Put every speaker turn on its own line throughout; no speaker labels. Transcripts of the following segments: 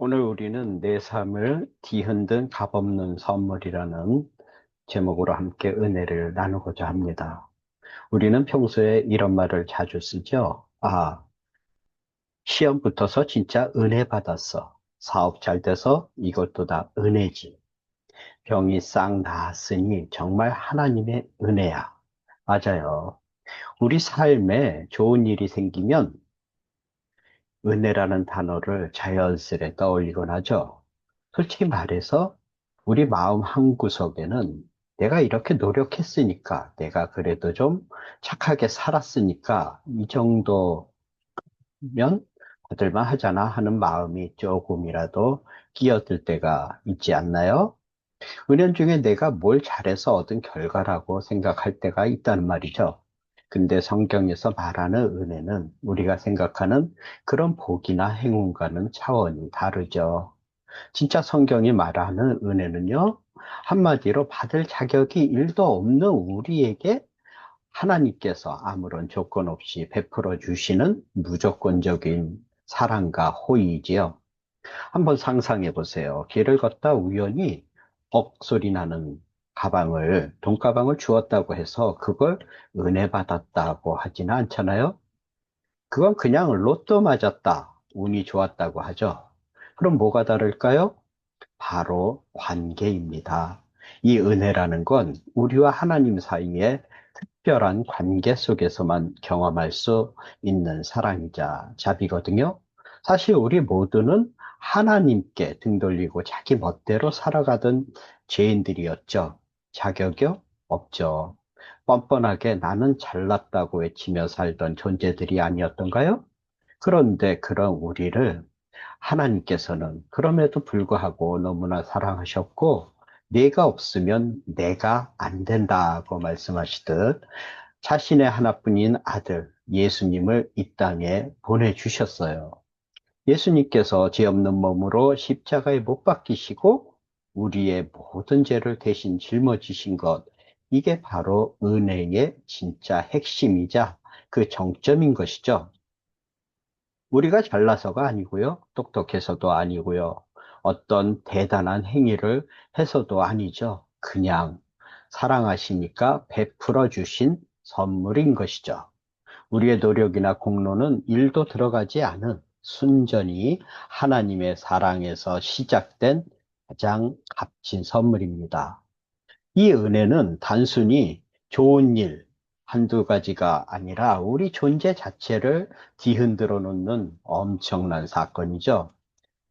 오늘 우리는 내 삶을 뒤흔든 값없는 선물이라는 제목으로 함께 은혜를 나누고자 합니다. 우리는 평소에 이런 말을 자주 쓰죠. 시험 붙어서 진짜 은혜 받았어. 사업 잘 돼서 이것도 다 은혜지. 병이 싹 나았으니 정말 하나님의 은혜야. 맞아요. 우리 삶에 좋은 일이 생기면 은혜라는 단어를 자연스레 떠올리곤 하죠. 솔직히 말해서 우리 마음 한구석에는 내가 이렇게 노력했으니까, 내가 그래도 좀 착하게 살았으니까 이 정도면 받을만 하잖아 하는 마음이 조금이라도 끼어들 때가 있지 않나요? 은연중에 내가 뭘 잘해서 얻은 결과라고 생각할 때가 있다는 말이죠. 근데 성경에서 말하는 은혜는 우리가 생각하는 그런 복이나 행운과는 차원이 다르죠. 진짜 성경이 말하는 은혜는요, 한마디로 받을 자격이 일도 없는 우리에게 하나님께서 아무런 조건 없이 베풀어 주시는 무조건적인 사랑과 호의이지요. 한번 상상해 보세요. 길을 걷다 우연히 소리 나는 돈가방을 주었다고 해서 그걸 은혜 받았다고 하지는 않잖아요. 그건 그냥 로또 맞았다, 운이 좋았다고 하죠. 그럼 뭐가 다를까요? 바로 관계입니다. 이 은혜라는 건 우리와 하나님 사이의 특별한 관계 속에서만 경험할 수 있는 사랑이자 자비거든요. 사실 우리 모두는 하나님께 등 돌리고 자기 멋대로 살아가던 죄인들이었죠. 자격이 없죠. 뻔뻔하게 나는 잘났다고 외치며 살던 존재들이 아니었던가요? 그런데 그런 우리를 하나님께서는 그럼에도 불구하고 너무나 사랑하셨고, 내가 없으면 내가 안 된다고 말씀하시듯 자신의 하나뿐인 아들 예수님을 이 땅에 보내주셨어요. 예수님께서 죄 없는 몸으로 십자가에 못 박히시고 우리의 모든 죄를 대신 짊어지신 것, 이게 바로 은혜의 진짜 핵심이자 그 정점인 것이죠. 우리가 잘나서가 아니고요. 똑똑해서도 아니고요. 어떤 대단한 행위를 해서도 아니죠. 그냥 사랑하시니까 베풀어 주신 선물인 것이죠. 우리의 노력이나 공로는 일도 들어가지 않은 순전히 하나님의 사랑에서 시작된 가장 값진 선물입니다. 이 은혜는 단순히 좋은 일 한두 가지가 아니라 우리 존재 자체를 뒤흔들어 놓는 엄청난 사건이죠.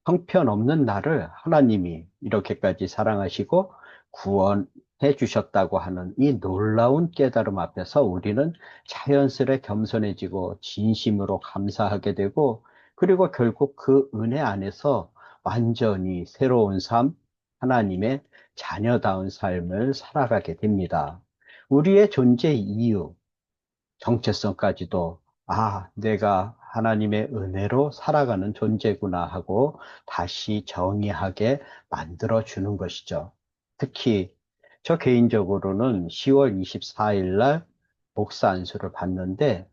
형편없는 나를 하나님이 이렇게까지 사랑하시고 구원해 주셨다고 하는 이 놀라운 깨달음 앞에서 우리는 자연스레 겸손해지고 진심으로 감사하게 되고, 그리고 결국 그 은혜 안에서 완전히 새로운 삶, 하나님의 자녀다운 삶을 살아가게 됩니다. 우리의 존재 이유, 정체성까지도 내가 하나님의 은혜로 살아가는 존재구나 하고 다시 정의하게 만들어 주는 것이죠. 특히 저 개인적으로는 10월 24일 날 목사 안수를 받는데,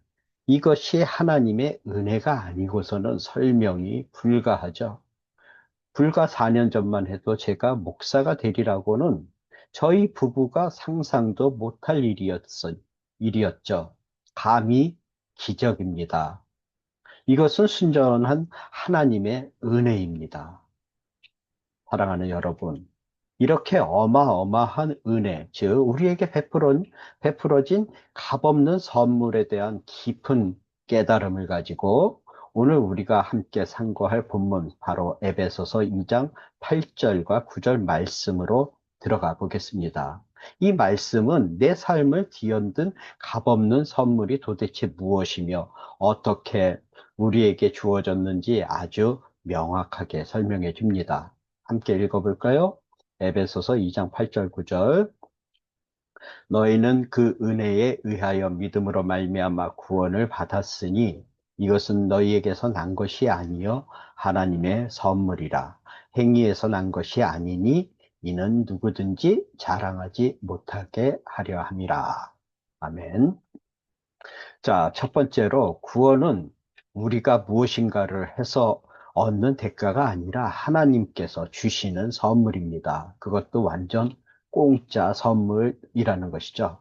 이것이 하나님의 은혜가 아니고서는 설명이 불가하죠. 불과 4년 전만 해도 제가 목사가 되리라고는 저희 부부가 상상도 못할 일이었죠. 감히 기적입니다. 이것은 순전한 하나님의 은혜입니다. 사랑하는 여러분, 이렇게 어마어마한 은혜, 즉 우리에게 베풀어진 값없는 선물에 대한 깊은 깨달음을 가지고 오늘 우리가 함께 상고할 본문, 바로 에베소서 2장 8절과 9절 말씀으로 들어가 보겠습니다. 이 말씀은 내 삶을 뒤흔든 값없는 선물이 도대체 무엇이며 어떻게 우리에게 주어졌는지 아주 명확하게 설명해 줍니다. 함께 읽어볼까요? 에베소서 2장 8절 9절. 너희는 그 은혜에 의하여 믿음으로 말미암아 구원을 받았으니 이것은 너희에게서 난 것이 아니요 하나님의 선물이라. 행위에서 난 것이 아니니 이는 누구든지 자랑하지 못하게 하려 함이라. 아멘. 자, 첫 번째로 구원은 우리가 무엇인가를 해서 얻는 대가가 아니라 하나님께서 주시는 선물입니다. 그것도 완전 공짜 선물이라는 것이죠.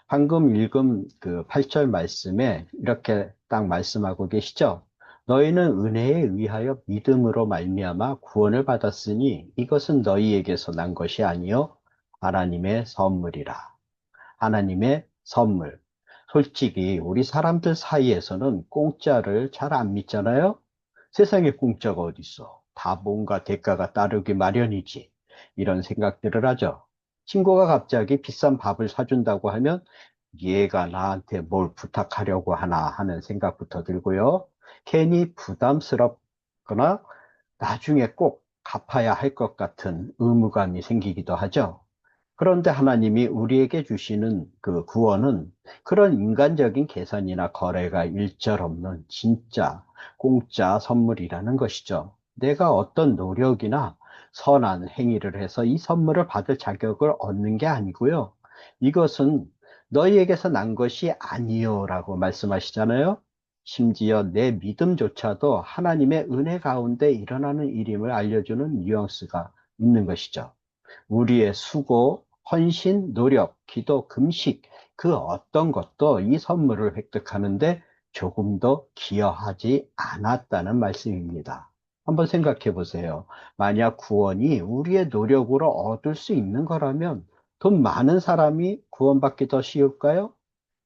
방금 읽은 그 8절 말씀에 이렇게 딱 말씀하고 계시죠. 너희는 은혜에 의하여 믿음으로 말미암아 구원을 받았으니 이것은 너희에게서 난 것이 아니요 하나님의 선물이라. 하나님의 선물. 솔직히 우리 사람들 사이에서는 공짜를 잘 안 믿잖아요. 세상에 공짜가 어디 있어? 다 뭔가 대가가 따르기 마련이지. 이런 생각들을 하죠. 친구가 갑자기 비싼 밥을 사준다고 하면 얘가 나한테 뭘 부탁하려고 하나 하는 생각부터 들고요. 괜히 부담스럽거나 나중에 꼭 갚아야 할 것 같은 의무감이 생기기도 하죠. 그런데 하나님이 우리에게 주시는 그 구원은 그런 인간적인 계산이나 거래가 일절 없는 진짜 공짜 선물이라는 것이죠. 내가 어떤 노력이나 선한 행위를 해서 이 선물을 받을 자격을 얻는 게 아니고요. 이것은 너희에게서 난 것이 아니요라고 말씀하시잖아요. 심지어 내 믿음조차도 하나님의 은혜 가운데 일어나는 일임을 알려주는 뉘앙스가 있는 것이죠. 우리의 수고, 헌신, 노력, 기도, 금식, 그 어떤 것도 이 선물을 획득하는데 조금도 기여하지 않았다는 말씀입니다. 한번 생각해 보세요. 만약 구원이 우리의 노력으로 얻을 수 있는 거라면 돈 많은 사람이 구원받기 더 쉬울까요?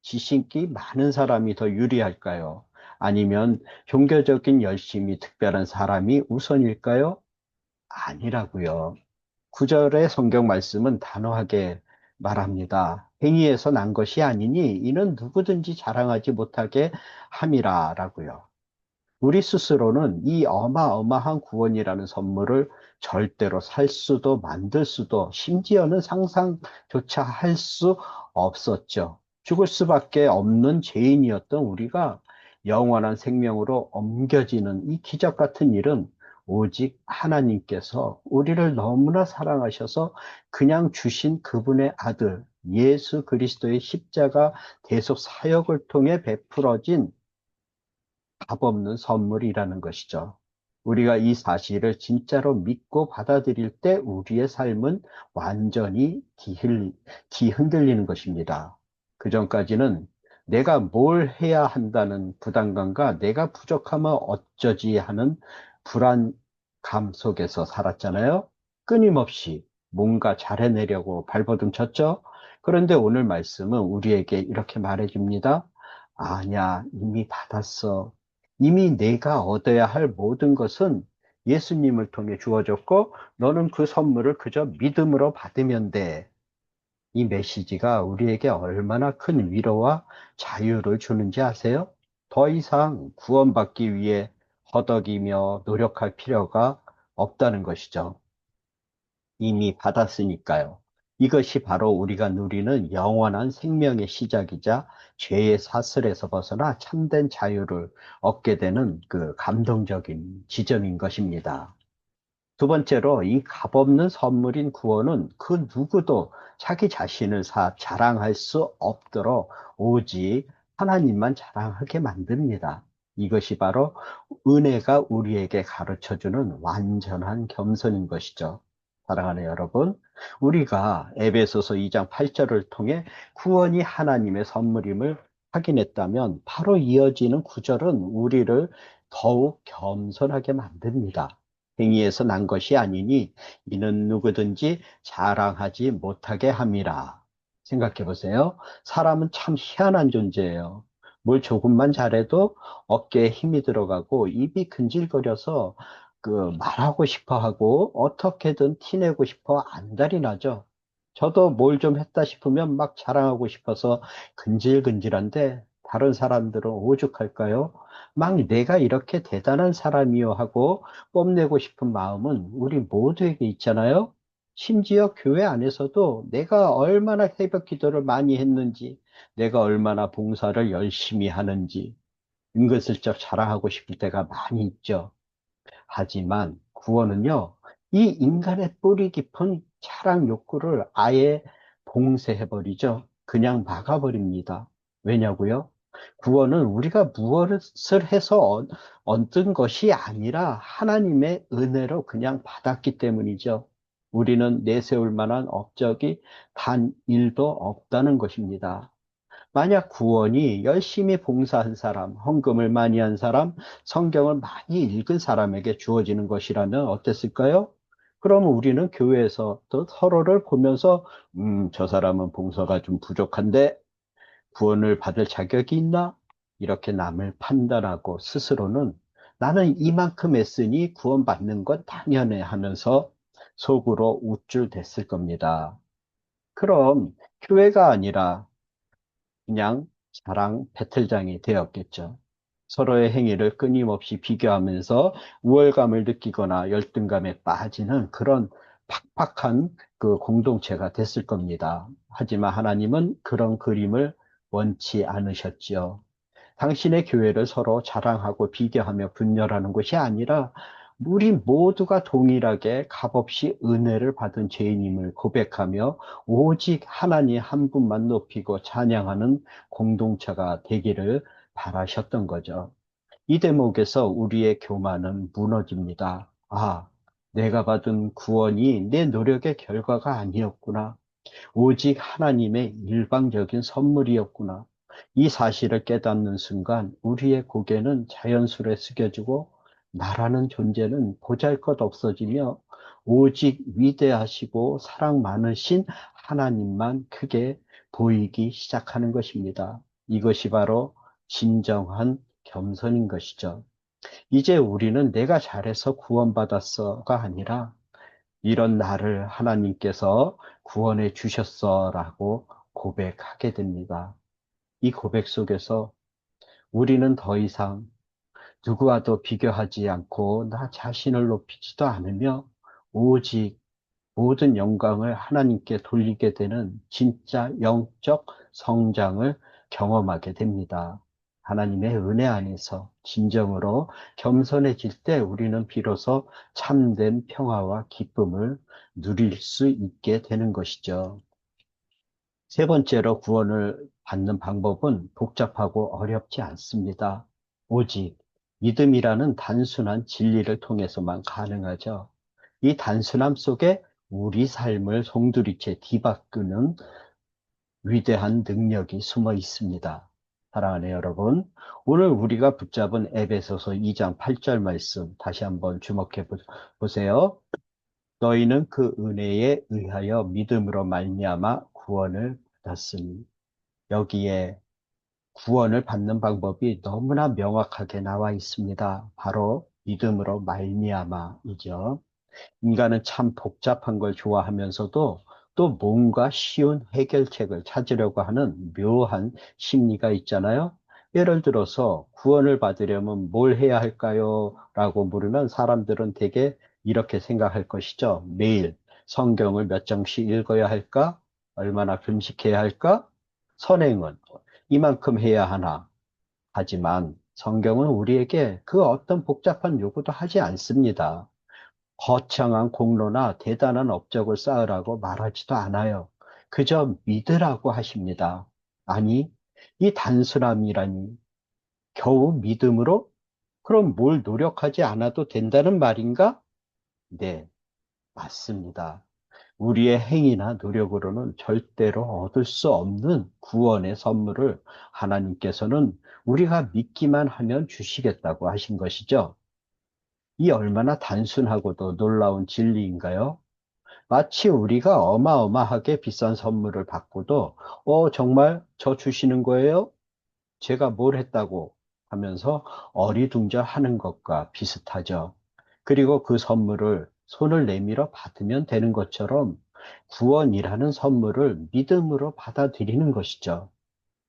지식이 많은 사람이 더 유리할까요? 아니면 종교적인 열심이 특별한 사람이 우선일까요? 아니라고요. 9절의 성경 말씀은 단호하게 말합니다. 행위에서 난 것이 아니니 이는 누구든지 자랑하지 못하게 함이라라고요. 우리 스스로는 이 어마어마한 구원이라는 선물을 절대로 살 수도 만들 수도 심지어는 상상조차 할 수 없었죠. 죽을 수밖에 없는 죄인이었던 우리가 영원한 생명으로 옮겨지는 이 기적 같은 일은 오직 하나님께서 우리를 너무나 사랑하셔서 그냥 주신 그분의 아들 예수 그리스도의 십자가 대속 사역을 통해 베풀어진 값없는 선물이라는 것이죠. 우리가 이 사실을 진짜로 믿고 받아들일 때 우리의 삶은 완전히 뒤흔들리는 것입니다. 그 전까지는 내가 뭘 해야 한다는 부담감과 내가 부족하면 어쩌지 하는 불안감 속에서 살았잖아요. 끊임없이 뭔가 잘해내려고 발버둥 쳤죠. 그런데 오늘 말씀은 우리에게 이렇게 말해줍니다. 아니야, 이미 받았어. 이미 내가 얻어야 할 모든 것은 예수님을 통해 주어졌고, 너는 그 선물을 그저 믿음으로 받으면 돼. 이 메시지가 우리에게 얼마나 큰 위로와 자유를 주는지 아세요? 더 이상 구원받기 위해 허덕이며 노력할 필요가 없다는 것이죠. 이미 받았으니까요. 이것이 바로 우리가 누리는 영원한 생명의 시작이자 죄의 사슬에서 벗어나 참된 자유를 얻게 되는 그 감동적인 지점인 것입니다. 두 번째로 이 값없는 선물인 구원은 그 누구도 자기 자신을 자랑할 수 없도록 오직 하나님만 자랑하게 만듭니다. 이것이 바로 은혜가 우리에게 가르쳐주는 완전한 겸손인 것이죠. 사랑하는 여러분, 우리가 에베소서 2장 8절을 통해 구원이 하나님의 선물임을 확인했다면 바로 이어지는 9절은 우리를 더욱 겸손하게 만듭니다. 행위에서 난 것이 아니니 이는 누구든지 자랑하지 못하게 함이라. 생각해 보세요. 사람은 참 희한한 존재예요. 뭘 조금만 잘해도 어깨에 힘이 들어가고 입이 근질거려서 그 말하고 싶어 하고 어떻게든 티내고 싶어 안달이 나죠. 저도 뭘 좀 했다 싶으면 막 자랑하고 싶어서 근질근질한데 다른 사람들은 오죽할까요? 막 내가 이렇게 대단한 사람이요 하고 뽐내고 싶은 마음은 우리 모두에게 있잖아요. 심지어 교회 안에서도 내가 얼마나 새벽 기도를 많이 했는지, 내가 얼마나 봉사를 열심히 하는지, 은근슬쩍 자랑하고 싶을 때가 많이 있죠. 하지만 구원은요, 이 인간의 뿌리 깊은 자랑 욕구를 아예 봉쇄해버리죠. 그냥 막아버립니다. 왜냐고요? 구원은 우리가 무엇을 해서 얻은 것이 아니라 하나님의 은혜로 그냥 받았기 때문이죠. 우리는 내세울 만한 업적이 단 1도 없다는 것입니다. 만약 구원이 열심히 봉사한 사람, 헌금을 많이 한 사람, 성경을 많이 읽은 사람에게 주어지는 것이라면 어땠을까요? 그럼 우리는 교회에서 또 서로를 보면서, 저 사람은 봉사가 좀 부족한데 구원을 받을 자격이 있나? 이렇게 남을 판단하고 스스로는 나는 이만큼 했으니 구원받는 건 당연해 하면서 속으로 우쭐댔을 겁니다. 그럼 교회가 아니라 그냥 자랑 배틀장이 되었겠죠. 서로의 행위를 끊임없이 비교하면서 우월감을 느끼거나 열등감에 빠지는 그런 팍팍한 그 공동체가 됐을 겁니다. 하지만 하나님은 그런 그림을 원치 않으셨지요. 당신의 교회를 서로 자랑하고 비교하며 분열하는 것이 아니라 우리 모두가 동일하게 값없이 은혜를 받은 죄인임을 고백하며 오직 하나님 한 분만 높이고 찬양하는 공동체가 되기를 바라셨던 거죠. 이 대목에서 우리의 교만은 무너집니다. 아, 내가 받은 구원이 내 노력의 결과가 아니었구나. 오직 하나님의 일방적인 선물이었구나. 이 사실을 깨닫는 순간 우리의 고개는 자연스레 숙여지고 나라는 존재는 보잘것 없어지며 오직 위대하시고 사랑 많으신 하나님만 크게 보이기 시작하는 것입니다. 이것이 바로 진정한 겸손인 것이죠. 이제 우리는 내가 잘해서 구원받았어가 아니라 이런 나를 하나님께서 구원해 주셨어라고 고백하게 됩니다. 이 고백 속에서 우리는 더 이상 누구와도 비교하지 않고 나 자신을 높이지도 않으며 오직 모든 영광을 하나님께 돌리게 되는 진짜 영적 성장을 경험하게 됩니다. 하나님의 은혜 안에서 진정으로 겸손해질 때 우리는 비로소 참된 평화와 기쁨을 누릴 수 있게 되는 것이죠. 세 번째로 구원을 받는 방법은 복잡하고 어렵지 않습니다. 오직 믿음이라는 단순한 진리를 통해서만 가능하죠. 이 단순함 속에 우리 삶을 송두리째 뒤바꾸는 위대한 능력이 숨어 있습니다. 사랑하는 여러분, 오늘 우리가 붙잡은 에베소서 2장 8절 말씀 다시 한번 주목해 보세요. 너희는 그 은혜에 의하여 믿음으로 말미암아 구원을 받았으니 여기에 구원을 받는 방법이 너무나 명확하게 나와 있습니다. 바로 믿음으로 말미암아이죠. 인간은 참 복잡한 걸 좋아하면서도 또 뭔가 쉬운 해결책을 찾으려고 하는 묘한 심리가 있잖아요. 예를 들어서 구원을 받으려면 뭘 해야 할까요? 라고 물으면 사람들은 대개 이렇게 생각할 것이죠. 매일 성경을 몇 장씩 읽어야 할까? 얼마나 금식해야 할까? 선행은 이만큼 해야 하나? 하지만 성경은 우리에게 그 어떤 복잡한 요구도 하지 않습니다. 거창한 공로나 대단한 업적을 쌓으라고 말하지도 않아요. 그저 믿으라고 하십니다. 아니, 이 단순함이라니 겨우 믿음으로? 그럼 뭘 노력하지 않아도 된다는 말인가? 네, 맞습니다. 우리의 행위나 노력으로는 절대로 얻을 수 없는 구원의 선물을 하나님께서는 우리가 믿기만 하면 주시겠다고 하신 것이죠. 이 얼마나 단순하고도 놀라운 진리인가요? 마치 우리가 어마어마하게 비싼 선물을 받고도, 정말 저 주시는 거예요? 제가 뭘 했다고 하면서 어리둥절하는 것과 비슷하죠. 그리고 그 선물을 손을 내밀어 받으면 되는 것처럼 구원이라는 선물을 믿음으로 받아들이는 것이죠.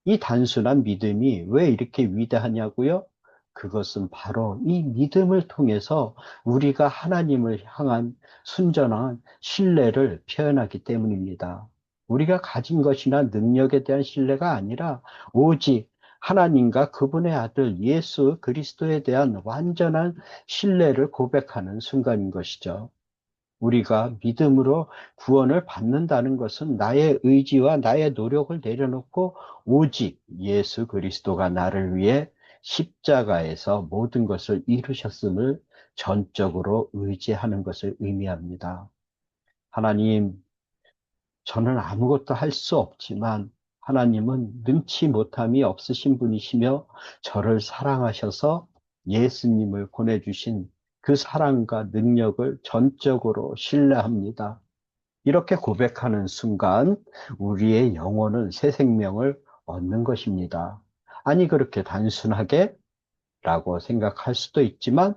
이 단순한 믿음이 왜 이렇게 위대하냐고요? 그것은 바로 이 믿음을 통해서 우리가 하나님을 향한 순전한 신뢰를 표현하기 때문입니다. 우리가 가진 것이나 능력에 대한 신뢰가 아니라 오직 하나님과 그분의 아들 예수 그리스도에 대한 완전한 신뢰를 고백하는 순간인 것이죠. 우리가 믿음으로 구원을 받는다는 것은 나의 의지와 나의 노력을 내려놓고 오직 예수 그리스도가 나를 위해 십자가에서 모든 것을 이루셨음을 전적으로 의지하는 것을 의미합니다. 하나님, 저는 아무것도 할 수 없지만 하나님은 능치 못함이 없으신 분이시며 저를 사랑하셔서 예수님을 보내주신 그 사랑과 능력을 전적으로 신뢰합니다. 이렇게 고백하는 순간 우리의 영혼은 새 생명을 얻는 것입니다. 아니, 그렇게 단순하게 라고 생각할 수도 있지만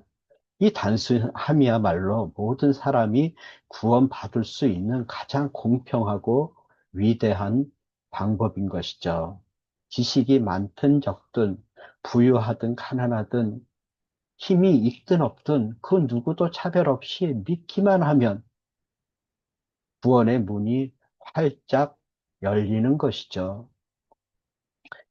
이 단순함이야말로 모든 사람이 구원받을 수 있는 가장 공평하고 위대한 방법인 것이죠. 지식이 많든 적든, 부유하든 가난하든, 힘이 있든 없든 그 누구도 차별 없이 믿기만 하면 구원의 문이 활짝 열리는 것이죠.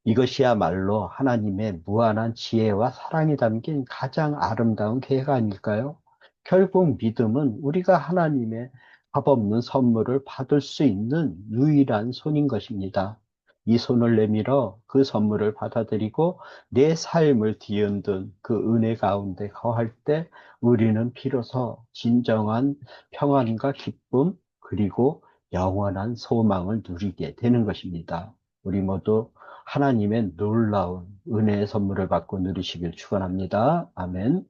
이것이야말로 하나님의 무한한 지혜와 사랑이 담긴 가장 아름다운 계획 아닐까요? 결국 믿음은 우리가 하나님의 값없는 선물을 받을 수 있는 유일한 손인 것입니다. 이 손을 내밀어 그 선물을 받아들이고 내 삶을 뒤흔든 그 은혜 가운데 거할 때 우리는 비로소 진정한 평안과 기쁨 그리고 영원한 소망을 누리게 되는 것입니다. 우리 모두 하나님의 놀라운 은혜의 선물을 받고 누리시길 축원합니다. 아멘.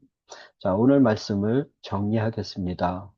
자, 오늘 말씀을 정리하겠습니다.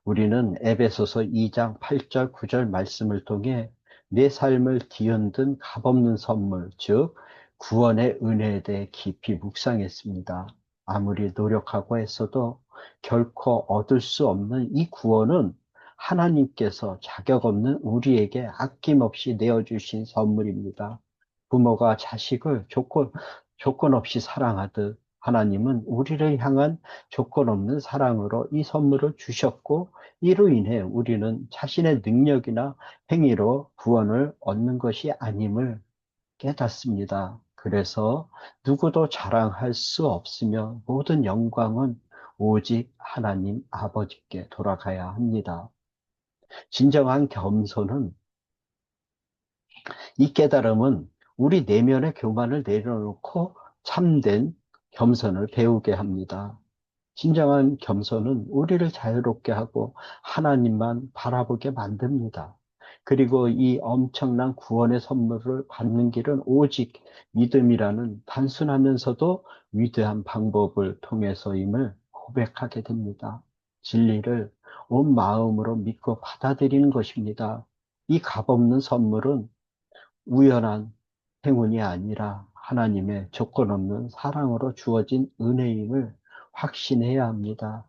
우리는 에베소서 2장 8절, 9절 말씀을 통해 내 삶을 뒤흔든 값없는 선물, 즉 구원의 은혜에 대해 깊이 묵상했습니다. 아무리 노력하고 했어도 결코 얻을 수 없는 이 구원은 하나님께서 자격 없는 우리에게 아낌없이 내어주신 선물입니다. 부모가 자식을 조건 없이 사랑하듯 하나님은 우리를 향한 조건 없는 사랑으로 이 선물을 주셨고 이로 인해 우리는 자신의 능력이나 행위로 구원을 얻는 것이 아님을 깨닫습니다. 그래서 누구도 자랑할 수 없으며 모든 영광은 오직 하나님 아버지께 돌아가야 합니다. 진정한 겸손은 이 깨달음은 우리 내면의 교만을 내려놓고 참된 겸손을 배우게 합니다. 진정한 겸손은 우리를 자유롭게 하고 하나님만 바라보게 만듭니다. 그리고 이 엄청난 구원의 선물을 받는 길은 오직 믿음이라는 단순하면서도 위대한 방법을 통해서임을 고백하게 됩니다. 진리를 온 마음으로 믿고 받아들이는 것입니다. 이 값없는 선물은 우연한 행운이 아니라 하나님의 조건 없는 사랑으로 주어진 은혜임을 확신해야 합니다.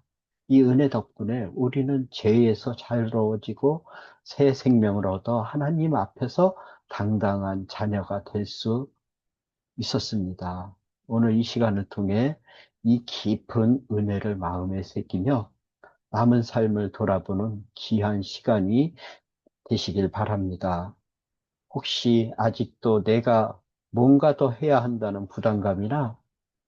이 은혜 덕분에 우리는 죄에서 자유로워지고 새 생명을 얻어 하나님 앞에서 당당한 자녀가 될 수 있었습니다. 오늘 이 시간을 통해 이 깊은 은혜를 마음에 새기며 남은 삶을 돌아보는 귀한 시간이 되시길 바랍니다. 혹시 아직도 내가 뭔가 더 해야 한다는 부담감이나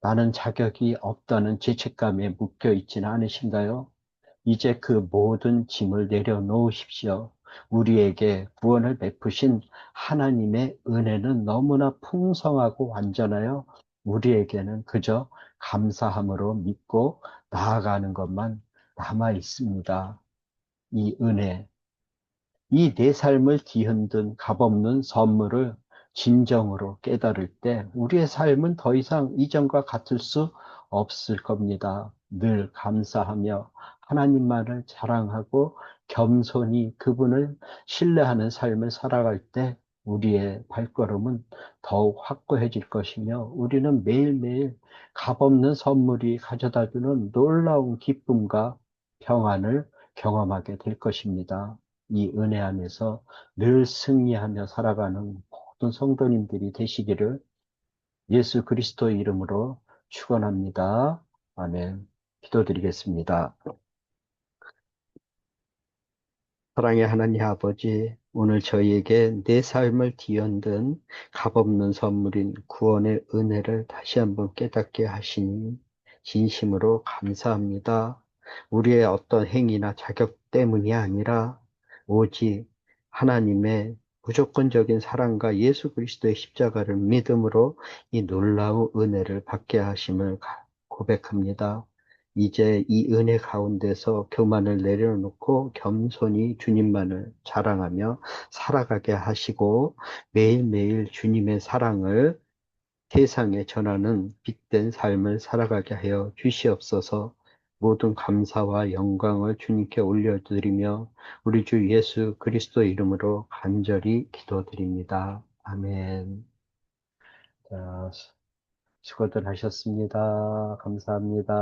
나는 자격이 없다는 죄책감에 묶여 있지는 않으신가요? 이제 그 모든 짐을 내려놓으십시오. 우리에게 구원을 베푸신 하나님의 은혜는 너무나 풍성하고 완전하여 우리에게는 그저 감사함으로 믿고 나아가는 것만 남아 있습니다. 이 은혜, 이 내 삶을 뒤흔든 값없는 선물을 진정으로 깨달을 때 우리의 삶은 더 이상 이전과 같을 수 없을 겁니다. 늘 감사하며 하나님만을 자랑하고 겸손히 그분을 신뢰하는 삶을 살아갈 때 우리의 발걸음은 더욱 확고해질 것이며 우리는 매일매일 값없는 선물이 가져다주는 놀라운 기쁨과 평안을 경험하게 될 것입니다. 이 은혜 안에서 늘 승리하며 살아가는 모든 성도님들이 되시기를 예수 그리스도의 이름으로 축원합니다. 아멘. 기도드리겠습니다. 사랑의 하나님 아버지, 오늘 저희에게 내 삶을 뒤흔든 값없는 선물인 구원의 은혜를 다시 한번 깨닫게 하시니 진심으로 감사합니다. 우리의 어떤 행위나 자격 때문이 아니라 오직 하나님의 무조건적인 사랑과 예수 그리스도의 십자가를 믿음으로 이 놀라운 은혜를 받게 하심을 고백합니다. 이제 이 은혜 가운데서 교만을 내려놓고 겸손히 주님만을 자랑하며 살아가게 하시고 매일매일 주님의 사랑을 세상에 전하는 빛된 삶을 살아가게 하여 주시옵소서. 모든 감사와 영광을 주님께 올려드리며 우리 주 예수 그리스도 이름으로 간절히 기도드립니다. 아멘. 자, 수고들 하셨습니다. 감사합니다.